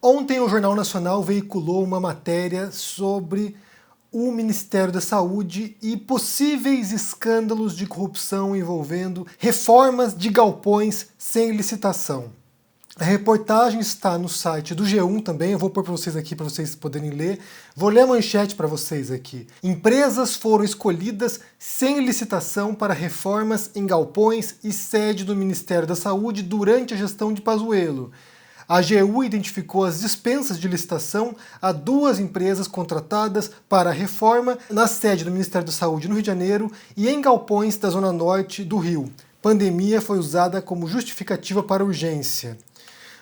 Ontem o Jornal Nacional veiculou uma matéria sobre o Ministério da Saúde e possíveis escândalos de corrupção envolvendo reformas de galpões sem licitação. A reportagem está no site do G1 também, eu vou pôr para vocês aqui para vocês poderem ler. Vou ler a manchete para vocês aqui. Empresas foram escolhidas sem licitação para reformas em galpões e sede do Ministério da Saúde durante a gestão de Pazuello. A AGU identificou as dispensas de licitação a 2 empresas contratadas para a reforma na sede do Ministério da Saúde no Rio de Janeiro e em galpões da Zona Norte do Rio. Pandemia foi usada como justificativa para urgência.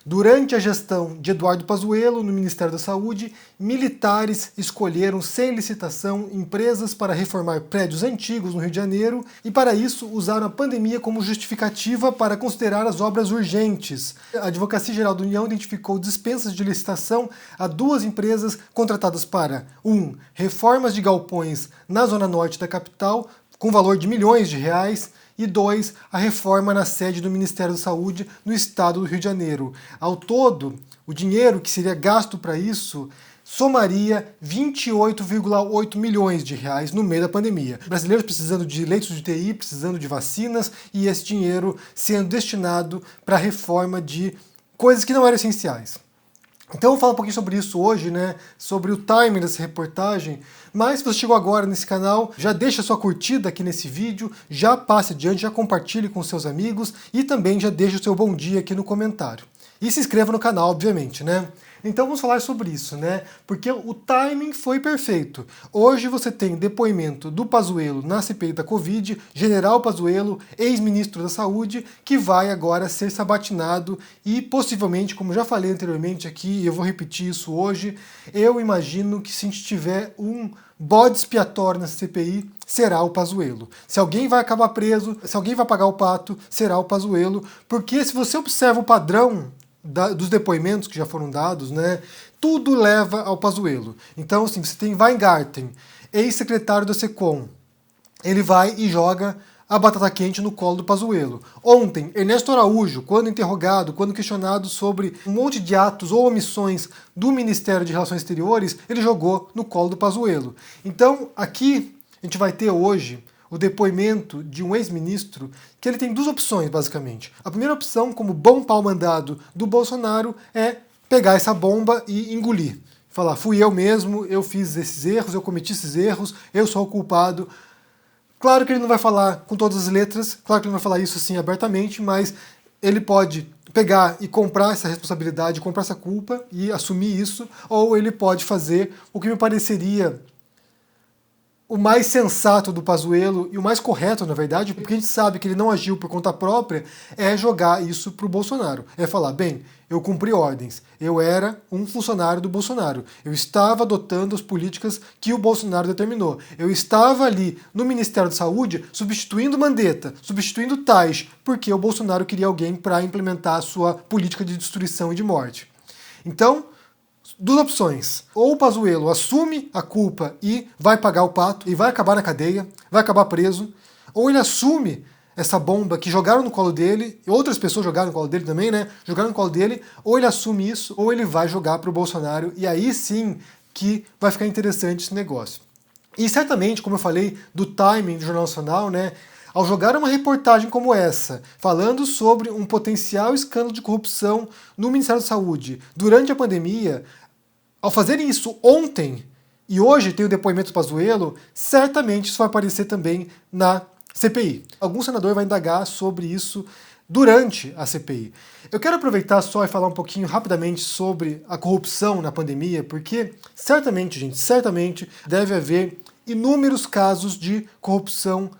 Durante a gestão de Eduardo Pazuello no Ministério da Saúde, militares escolheram sem licitação empresas para reformar prédios antigos no Rio de Janeiro e para isso usaram a pandemia como justificativa para considerar as obras urgentes. A Advocacia Geral da União identificou dispensas de licitação a 2 empresas contratadas para 1. Reformas de galpões na zona norte da capital com valor de milhões de reais e 2, a reforma na sede do Ministério da Saúde no estado do Rio de Janeiro. Ao todo, o dinheiro que seria gasto para isso somaria 28,8 milhões de reais no meio da pandemia. Brasileiros precisando de leitos de UTI, precisando de vacinas e esse dinheiro sendo destinado para a reforma de coisas que não eram essenciais. Então eu vou falar um pouquinho sobre isso hoje, sobre o timing dessa reportagem, mas se você chegou agora nesse canal, já deixa sua curtida aqui nesse vídeo, já passe adiante, já compartilhe com seus amigos e também já deixa o seu bom dia aqui no comentário. E se inscreva no canal, obviamente, Então vamos falar sobre isso, Porque o timing foi perfeito. Hoje você tem depoimento do Pazuello na CPI da Covid, General Pazuello, ex-ministro da Saúde, que vai agora ser sabatinado e possivelmente, como já falei anteriormente aqui, e eu vou repetir isso hoje, eu imagino que se a gente tiver um bode expiatório nessa CPI, será o Pazuello. Se alguém vai acabar preso, se alguém vai pagar o pato, será o Pazuello, porque se você observa o padrão dos depoimentos que já foram dados, tudo leva ao Pazuello. Então, assim, você tem Weingarten, ex-secretário da SECOM, ele vai e joga a batata quente no colo do Pazuello. Ontem, Ernesto Araújo, quando interrogado, quando questionado sobre um monte de atos ou omissões do Ministério de Relações Exteriores, ele jogou no colo do Pazuello. Então, aqui a gente vai ter hoje o depoimento de um ex-ministro, que ele tem 2 opções, basicamente. A primeira opção, como bom pau mandado do Bolsonaro, é pegar essa bomba e engolir. Falar, fui eu mesmo, eu fiz esses erros, eu cometi esses erros, eu sou o culpado. Claro que ele não vai falar com todas as letras, claro que ele não vai falar isso assim abertamente, mas ele pode pegar e comprar essa responsabilidade, comprar essa culpa e assumir isso, ou ele pode fazer o que me pareceria o mais sensato do Pazuello e o mais correto, na verdade, porque a gente sabe que ele não agiu por conta própria, é jogar isso pro Bolsonaro. É falar, bem, eu cumpri ordens, eu era um funcionário do Bolsonaro, eu estava adotando as políticas que o Bolsonaro determinou, eu estava ali no Ministério da Saúde substituindo Mandetta, substituindo Tais, porque o Bolsonaro queria alguém para implementar a sua política de destruição e de morte. Então, 2 opções. Ou o Pazuello assume a culpa e vai pagar o pato, e vai acabar na cadeia, vai acabar preso, ou ele assume essa bomba que jogaram no colo dele, e outras pessoas jogaram no colo dele também, Jogaram no colo dele, ou ele assume isso, ou ele vai jogar para o Bolsonaro, e aí sim que vai ficar interessante esse negócio. E certamente, como eu falei do timing do Jornal Nacional, ao jogar uma reportagem como essa, falando sobre um potencial escândalo de corrupção no Ministério da Saúde durante a pandemia, ao fazerem isso ontem, e hoje tem o depoimento do Pazuello, certamente isso vai aparecer também na CPI. Algum senador vai indagar sobre isso durante a CPI. Eu quero aproveitar só e falar um pouquinho rapidamente sobre a corrupção na pandemia, porque certamente, gente, certamente deve haver inúmeros casos de corrupção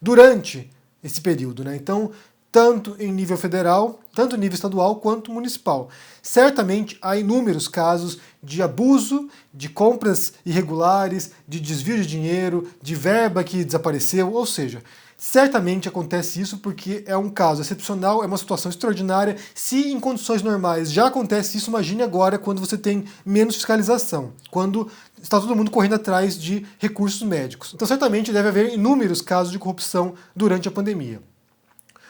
durante esse período, Então, tanto em nível federal, tanto em nível estadual quanto municipal. Certamente há inúmeros casos de abuso, de compras irregulares, de desvio de dinheiro, de verba que desapareceu, ou seja, certamente acontece isso porque é um caso excepcional, é uma situação extraordinária. Se em condições normais já acontece isso, imagine agora quando você tem menos fiscalização, quando está todo mundo correndo atrás de recursos médicos. Então certamente deve haver inúmeros casos de corrupção durante a pandemia.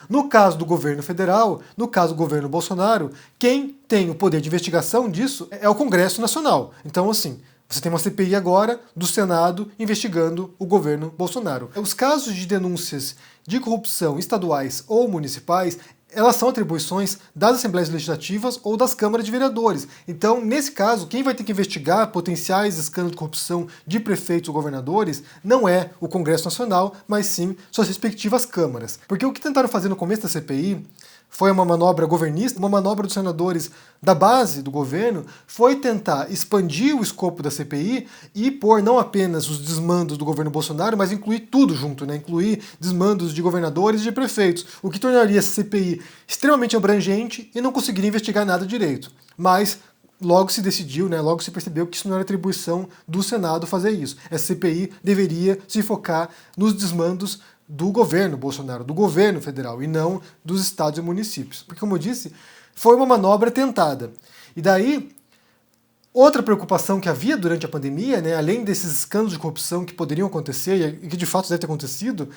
No caso do governo federal, no caso do governo Bolsonaro, quem tem o poder de investigação disso é o Congresso Nacional. Então, assim, você tem uma CPI agora do Senado investigando o governo Bolsonaro. Os casos de denúncias de corrupção estaduais ou municipais, elas são atribuições das Assembleias Legislativas ou das Câmaras de Vereadores. Então, nesse caso, quem vai ter que investigar potenciais escândalos de corrupção de prefeitos ou governadores não é o Congresso Nacional, mas sim suas respectivas câmaras. Porque o que tentaram fazer no começo da CPI foi uma manobra governista, uma manobra dos senadores da base do governo, foi tentar expandir o escopo da CPI e pôr não apenas os desmandos do governo Bolsonaro, mas incluir tudo junto, né? Incluir desmandos de governadores e de prefeitos, o que tornaria essa CPI extremamente abrangente e não conseguiria investigar nada direito. Mas logo se decidiu, né, logo se percebeu que isso não era atribuição do Senado fazer isso. Essa CPI deveria se focar nos desmandos do governo Bolsonaro, do governo federal, e não dos estados e municípios. Porque, como eu disse, foi uma manobra tentada. E daí, outra preocupação que havia durante a pandemia, né, além desses escândalos de corrupção que poderiam acontecer, e que de fato deve ter acontecido,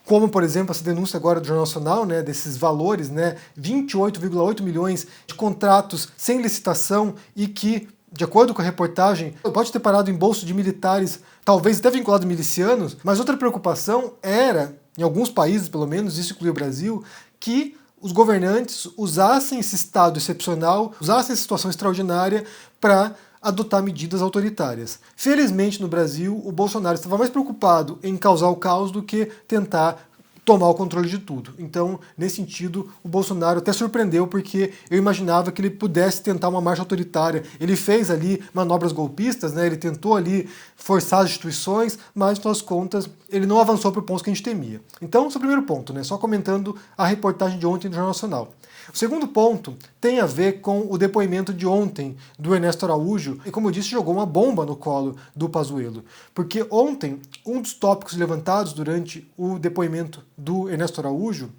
como, por exemplo, essa denúncia agora do Jornal Nacional, né, desses valores, né, 28,8 milhões de contratos sem licitação e que, de acordo com a reportagem, pode ter parado em bolso de militares, talvez até vinculado a milicianos, mas outra preocupação era, em alguns países pelo menos, isso inclui o Brasil, que os governantes usassem esse estado excepcional, usassem essa situação extraordinária para adotar medidas autoritárias. Felizmente, no Brasil, o Bolsonaro estava mais preocupado em causar o caos do que tentar tomar o controle de tudo. Então, nesse sentido, o Bolsonaro até surpreendeu, porque eu imaginava que ele pudesse tentar uma marcha autoritária. Ele fez ali manobras golpistas, né? Ele tentou ali forçar as instituições, mas, pelas contas, ele não avançou para o ponto que a gente temia. Então, esse é o primeiro ponto, né? Só comentando a reportagem de ontem do Jornal Nacional. O segundo ponto tem a ver com o depoimento de ontem do Ernesto Araújo, e como eu disse, jogou uma bomba no colo do Pazuello. Porque ontem, um dos tópicos levantados durante o depoimento do Ernesto Araújo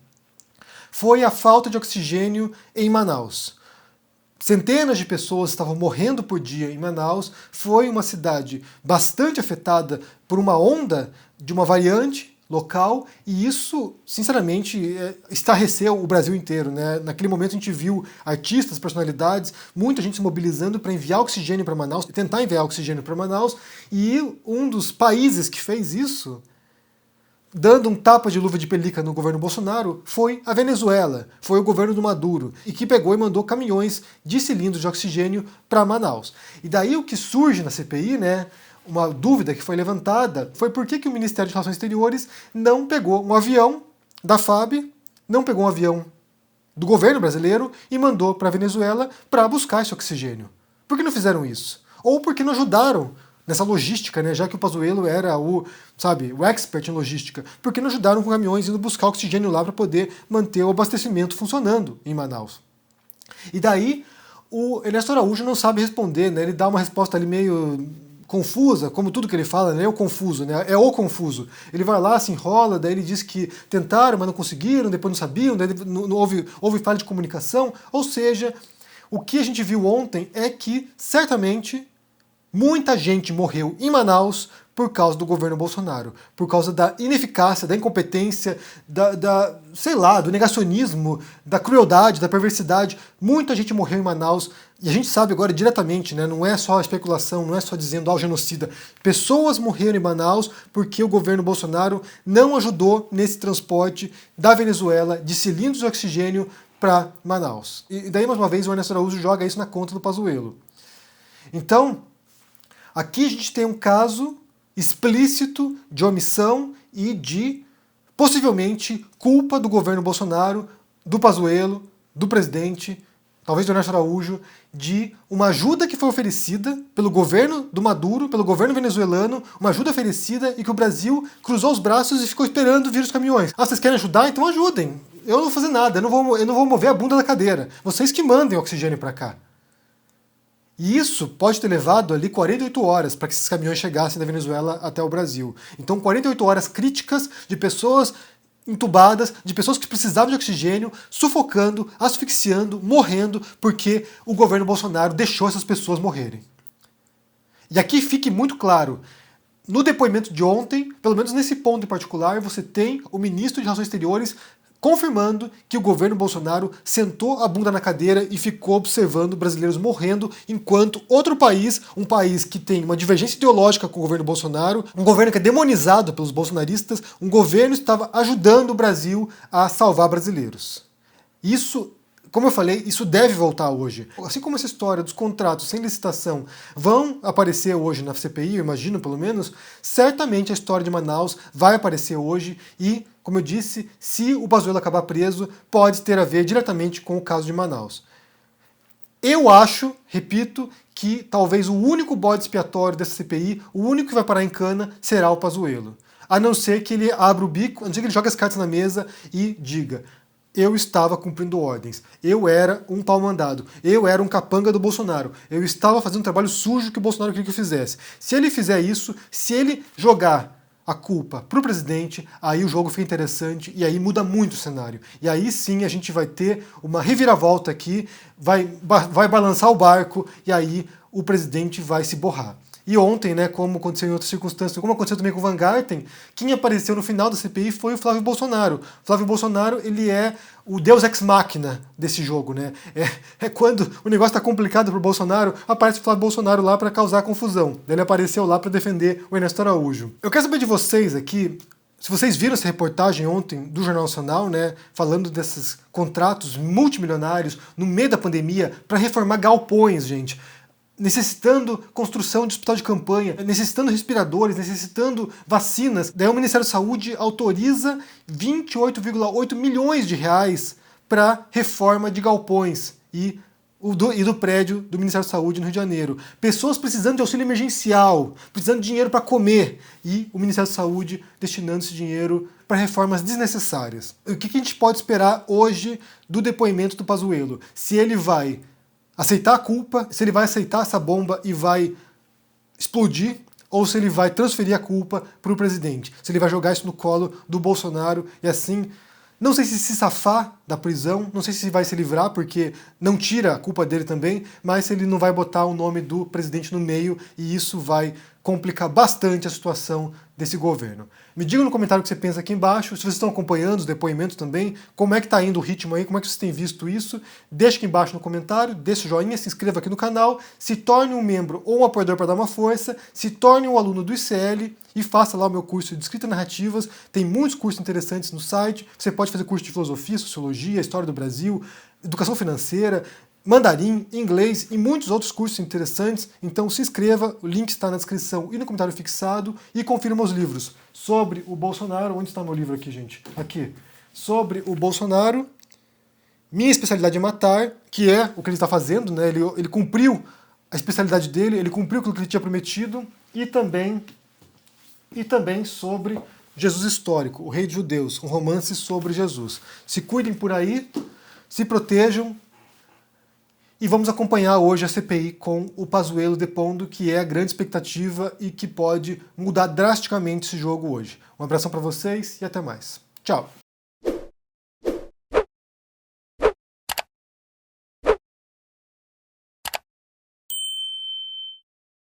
foi a falta de oxigênio em Manaus. Centenas de pessoas estavam morrendo por dia em Manaus, foi uma cidade bastante afetada por uma onda de uma variante local, e isso, sinceramente, estarreceu o Brasil inteiro, né? Naquele momento a gente viu artistas, personalidades, muita gente se mobilizando para enviar oxigênio para Manaus, tentar enviar oxigênio para Manaus, e um dos países que fez isso, dando um tapa de luva de pelica no governo Bolsonaro, foi a Venezuela, foi o governo do Maduro, e que pegou e mandou caminhões de cilindros de oxigênio para Manaus. E daí o que surge na CPI, né? Uma dúvida que foi levantada foi por que o Ministério de Relações Exteriores não pegou um avião da FAB, não pegou um avião do governo brasileiro e mandou para a Venezuela para buscar esse oxigênio. Por que não fizeram isso? Ou por que não ajudaram nessa logística, né? Já que o Pazuello era o expert em logística? Por que não ajudaram com caminhões indo buscar oxigênio lá para poder manter o abastecimento funcionando em Manaus? E daí o Ernesto Araújo não sabe responder, né? Ele dá uma resposta ali meio confusa, como tudo que ele fala, né? É o confuso, né? É o confuso. Ele vai lá, se enrola, daí ele diz que tentaram, mas não conseguiram, depois não sabiam, daí não houve falha de comunicação. Ou seja, o que a gente viu ontem é que, certamente, muita gente morreu em Manaus por causa do governo Bolsonaro, por causa da ineficácia, da incompetência, sei lá, do negacionismo, da crueldade, da perversidade. Muita gente morreu em Manaus, e a gente sabe agora diretamente, né, não é só especulação, não é só dizendo genocida. Pessoas morreram em Manaus porque o governo Bolsonaro não ajudou nesse transporte da Venezuela de cilindros de oxigênio para Manaus. E daí, mais uma vez, o Ernesto Araújo joga isso na conta do Pazuello. Então, aqui a gente tem um caso explícito de omissão e de, possivelmente, culpa do governo Bolsonaro, do Pazuello, do presidente, talvez do Ernesto Araújo, de uma ajuda que foi oferecida pelo governo do Maduro, pelo governo venezuelano, uma ajuda oferecida e que o Brasil cruzou os braços e ficou esperando vir os caminhões. Ah, vocês querem ajudar? Então ajudem. Eu não vou fazer nada, eu não vou mover a bunda da cadeira. Vocês que mandem oxigênio para cá. E isso pode ter levado ali 48 horas para que esses caminhões chegassem da Venezuela até o Brasil. Então 48 horas críticas de pessoas entubadas, de pessoas que precisavam de oxigênio, sufocando, asfixiando, morrendo, porque o governo Bolsonaro deixou essas pessoas morrerem. E aqui fique muito claro, no depoimento de ontem, pelo menos nesse ponto em particular, você tem o ministro de Relações Exteriores confirmando que o governo Bolsonaro sentou a bunda na cadeira e ficou observando brasileiros morrendo, enquanto outro país, um país que tem uma divergência ideológica com o governo Bolsonaro, um governo que é demonizado pelos bolsonaristas, um governo estava ajudando o Brasil a salvar brasileiros. Isso, como eu falei, isso deve voltar hoje. Assim como essa história dos contratos sem licitação vão aparecer hoje na CPI, eu imagino pelo menos, certamente a história de Manaus vai aparecer hoje e, como eu disse, se o Pazuello acabar preso, pode ter a ver diretamente com o caso de Manaus. Eu acho, repito, que talvez o único bode expiatório dessa CPI, o único que vai parar em cana, será o Pazuello. A não ser que ele abra o bico, a não ser que ele jogue as cartas na mesa e diga: eu estava cumprindo ordens, eu era um pau-mandado, eu era um capanga do Bolsonaro, eu estava fazendo um trabalho sujo que o Bolsonaro queria que eu fizesse. Se ele fizer isso, se ele jogar a culpa para o presidente, aí o jogo fica interessante e aí muda muito o cenário. E aí sim a gente vai ter uma reviravolta aqui, vai balançar o barco e aí o presidente vai se borrar. E ontem, né, como aconteceu em outras circunstâncias, como aconteceu também com o Van Garten, quem apareceu no final da CPI foi o Flávio Bolsonaro. Flávio Bolsonaro, ele é o deus ex machina desse jogo, né? É quando o negócio está complicado para o Bolsonaro, aparece o Flávio Bolsonaro lá para causar confusão. Ele apareceu lá para defender o Ernesto Araújo. Eu quero saber de vocês aqui, se vocês viram essa reportagem ontem do Jornal Nacional, né, falando desses contratos multimilionários no meio da pandemia para reformar galpões, gente. Necessitando construção de hospital de campanha, necessitando respiradores, necessitando vacinas. Daí o Ministério da Saúde autoriza 28,8 milhões de reais para reforma de galpões e do prédio do Ministério da Saúde no Rio de Janeiro. Pessoas precisando de auxílio emergencial, precisando de dinheiro para comer e o Ministério da Saúde destinando esse dinheiro para reformas desnecessárias. O que a gente pode esperar hoje do depoimento do Pazuello? Se ele vai aceitar a culpa, se ele vai aceitar essa bomba e vai explodir, ou se ele vai transferir a culpa para o presidente. Se ele vai jogar isso no colo do Bolsonaro e assim, não sei se safar da prisão, não sei se vai se livrar, porque não tira a culpa dele também, mas se ele não vai botar o nome do presidente no meio e isso vai complicar bastante a situação desse governo. Me diga no comentário o que você pensa aqui embaixo, se vocês estão acompanhando os depoimentos também, como é que está indo o ritmo aí, como é que vocês têm visto isso, deixa aqui embaixo no comentário, deixa o joinha, se inscreva aqui no canal, se torne um membro ou um apoiador para dar uma força, se torne um aluno do ICL e faça lá o meu curso de escrita narrativas, tem muitos cursos interessantes no site, você pode fazer curso de filosofia, sociologia, história do Brasil, educação financeira, mandarim, inglês e muitos outros cursos interessantes, então se inscreva, o link está na descrição e no comentário fixado, e confira meus livros sobre o Bolsonaro. Onde está meu livro aqui, gente? Aqui. Sobre o Bolsonaro, Minha Especialidade é Matar, que é o que ele está fazendo, né? Ele cumpriu a especialidade dele, ele cumpriu aquilo que ele tinha prometido, e também sobre Jesus Histórico, o Rei de Judeus, um romance sobre Jesus. Se cuidem por aí, se protejam, e vamos acompanhar hoje a CPI com o Pazuello depondo, que é a grande expectativa e que pode mudar drasticamente esse jogo hoje. Um abração para vocês e até mais. Tchau!